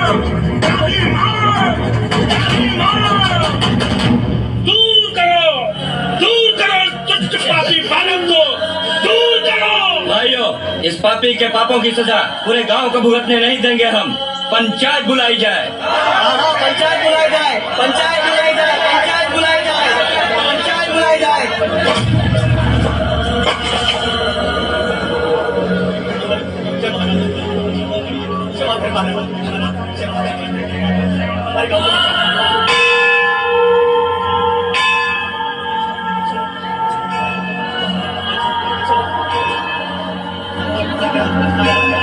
दूर करो तुच्छ पापी बालक को, दूर करो। भाइयों, इस पापी के पापों की सजा पूरे गांव को भुगतने नहीं देंगे हम। पंचायत बुलाई जाए। पंचायत बुलाई जाए, पंचायत बुलाई जाए, पंचायत बुलाई जाए, पंचायत बुलाई जाए।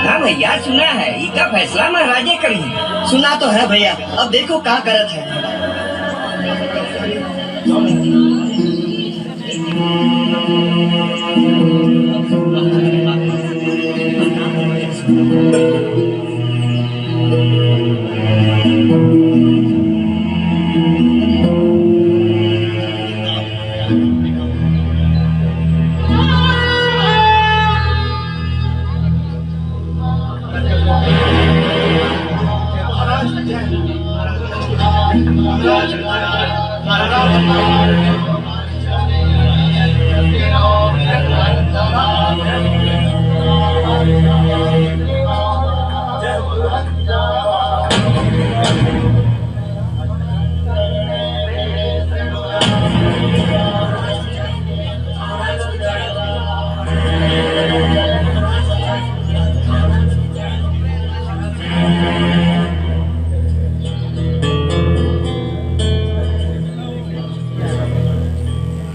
हाँ भैया, सुना है इसका फैसला महाराजे करी। सुना तो है भैया, अब देखो क्या करत है।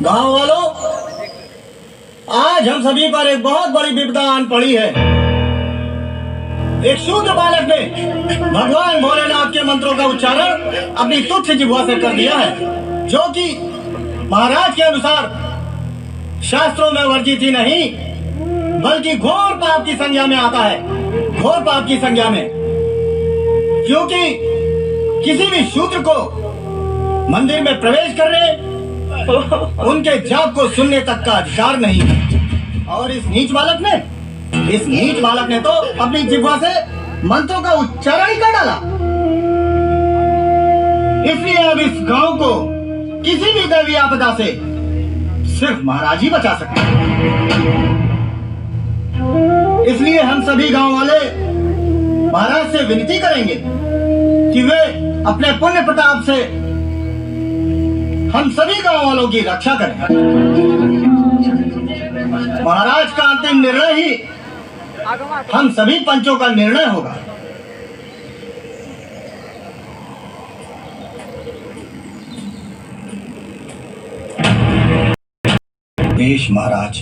गांव वालों, आज हम सभी पर एक बहुत बड़ी विपदा आन पड़ी है। एक शूद्र बालक ने भगवान भोलेनाथ के मंत्रों का उच्चारण अपनी तुच्छ जिह्वा से कर दिया है, जो कि महाराज के अनुसार शास्त्रों में वर्जित ही नहीं बल्कि घोर पाप की संज्ञा में आता है। घोर पाप की संज्ञा में, क्योंकि किसी भी शूद्र को मंदिर में प्रवेश करने, उनके जाप को सुनने तक का अधिकार नहीं है। और इस नीच बालक ने तो अपनी जिह्वा से मंत्रों का उच्चारण ही कर डाला। इसलिए अब इस गांव को किसी भी दैवीय आपदा से सिर्फ महाराज ही बचा सकते हैं। इसलिए हम सभी गांव वाले महाराज से विनती करेंगे कि वे अपने पुण्य प्रताप से हम सभी गांव वालों की रक्षा करें। महाराज का अंतिम निर्णय ही हम सभी पंचों का निर्णय होगा। देश महाराज,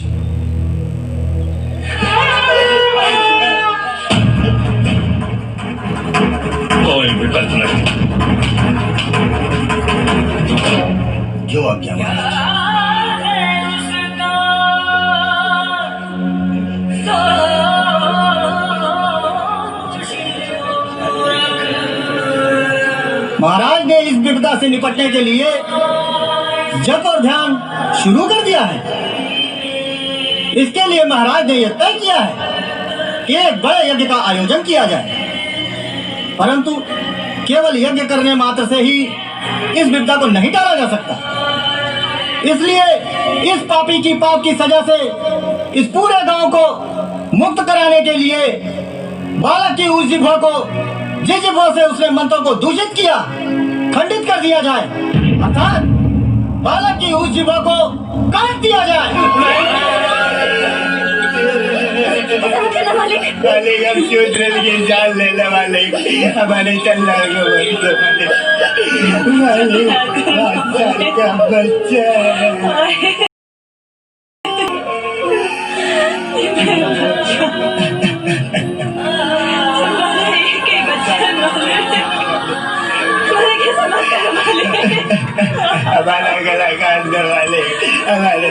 कोई विकल्प नहीं। जो आज्ञा महाराज। महाराज ने इस विपदा से निपटने के लिए जप और ध्यान शुरू कर दिया है। इसके लिए महाराज ने यह तय किया है कि एक बड़े यज्ञ का आयोजन किया जाए, परंतु केवल यज्ञ करने मात्र से ही इस विपदा को नहीं टाला जा सकता। इसलिए इस पापी की पाप की सजा से इस पूरे गांव को मुक्त कराने के लिए बालक की उस जिह्वा को, जिस जिह्वा से उसने मंत्रों को दूषित किया, खंडित कर दिया जाए, अर्थात बालक की उस जिह्वा को काट दिया जाए। मालिक, हम शूद्र की जान लेने वाले हमारे चलना का बच्चा। हमारा गला काटने वाले हमारे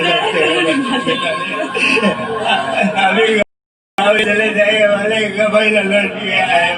अभी चले जाएगा वाले कभी न लौट के आए।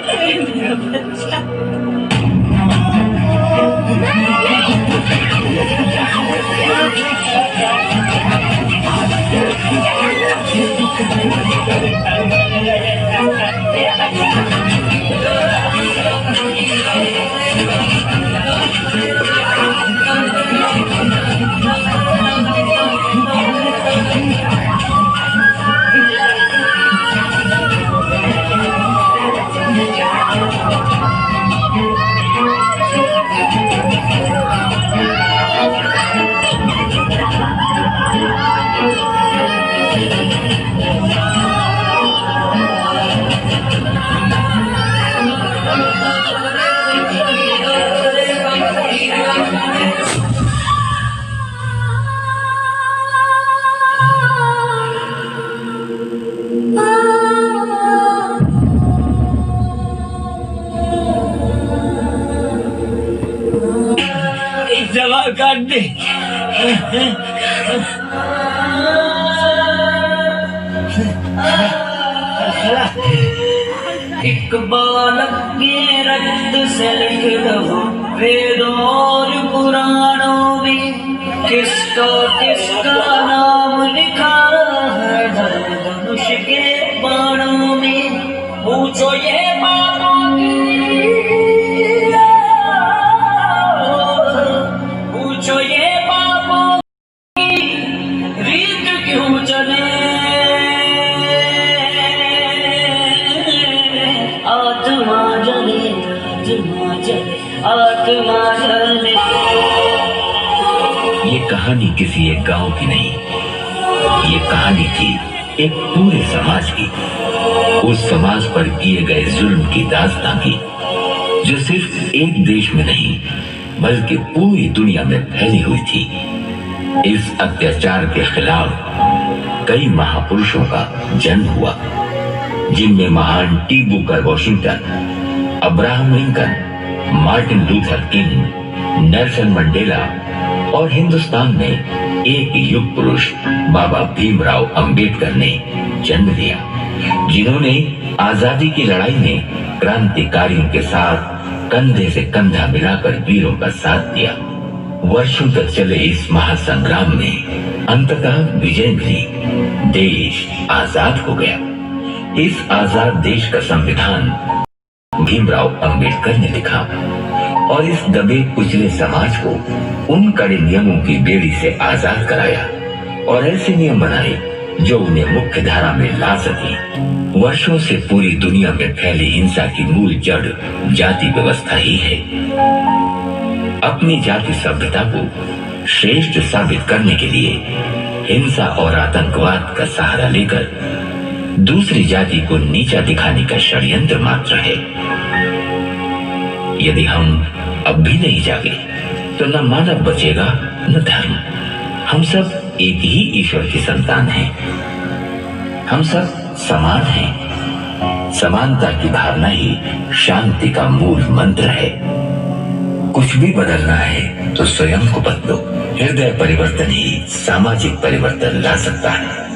एक दवा काट दे। एक बालक के रक्त से लिख दो वेदों और पुराणों में किसका किसका नाम लिखा है धनुष के बाणों में। पूछो ये बातों की, पूछो ये बातों की रीत क्यों चले। आत्मा जले, आत्मा जले, आत्मा जले। ये कहानी किसी एक गांव की नहीं, ये कहानी थी एक पूरे समाज की, उस समाज पर किए गए जुल्म की दास्तां की, जो सिर्फ एक देश में नहीं बल्कि पूरी दुनिया में फैली हुई थी। इस अत्याचार के खिलाफ कई महापुरुषों का जन्म हुआ, जिनमें महान T Booker Washington, Abraham Lincoln, Martin Luther king, Nelson Mandela और हिंदुस्तान में एक युग पुरुष बाबा भीमराव अंबेडकर ने जन्म लिया, जिन्होंने आजादी की लड़ाई में क्रांतिकारियों के साथ कंधे से कंधा मिलाकर वीरों का साथ दिया। वर्षों तक चले इस महासंग्राम में अंततः विजय मिली, देश आजाद हो गया। इस आजाद देश का संविधान भीमराव अंबेडकर ने लिखा और इस दबे कुचले समाज को उन कड़े नियमों की बेड़ी से आजाद कराया और ऐसे नियम बनाए जो उन्हें मुख्य धारा में ला सके। वर्षों से पूरी दुनिया में फैली हिंसा की मूल जड़ जाति व्यवस्था ही है। अपनी जाति सभ्यता को श्रेष्ठ साबित करने के लिए हिंसा और आतंकवाद का सहारा लेकर दूसरी जाति को नीचा दिखाने का षड्यंत्र मात्र है। यदि हम अब भी नहीं जागे तो न मानव बचेगा न धर्म। हम सब एक ही ईश्वर की संतान हैं। हम सब समान हैं। समानता की भावना ही शांति का मूल मंत्र है। कुछ भी बदलना है तो स्वयं को बदलो। हृदय परिवर्तन ही सामाजिक परिवर्तन ला सकता है।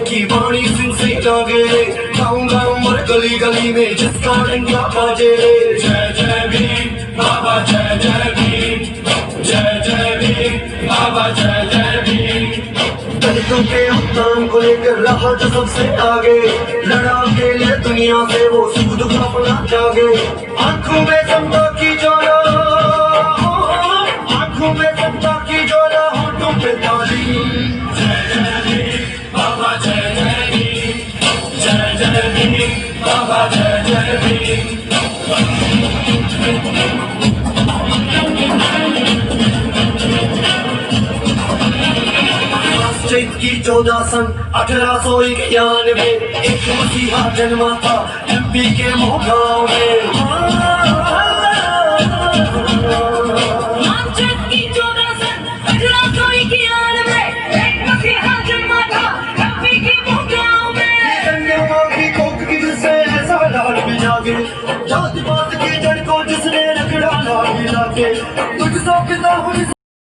की वाणी सिंह से जागे रे, गाँव गाँव और गली गली में जिसका डंका बाजे रे। जय जय भीम बाबा, जय जय भीम, जय जय भीम बाबा, जय जय भीम। दलितों के उत्थान को लेकर रहा जो सबसे आगे, लड़ा के लिए दुनिया से वो सुख दुख अपना जागे। आंखों में समता की ज्वाला, आंखों में समता की ज्वाला, होठों पे ताली। जय जय भीम बाबा, जय जय भीम, जय जय भीम बाबा, जय जय भीम। चैत की 14 सन 1891 एक मसीहा जन्मा था एमपी के मोगांव में। चैत की 14 सन 1891 एक मसीहा जन्मा था एमपी के मोगांव में। कन्या की कोख की जिससे ऐसा लाल भी जागे, जाति पात की जड़ को जिसने रगड़ा लाल मिला के, तुझ सा पिता हूँ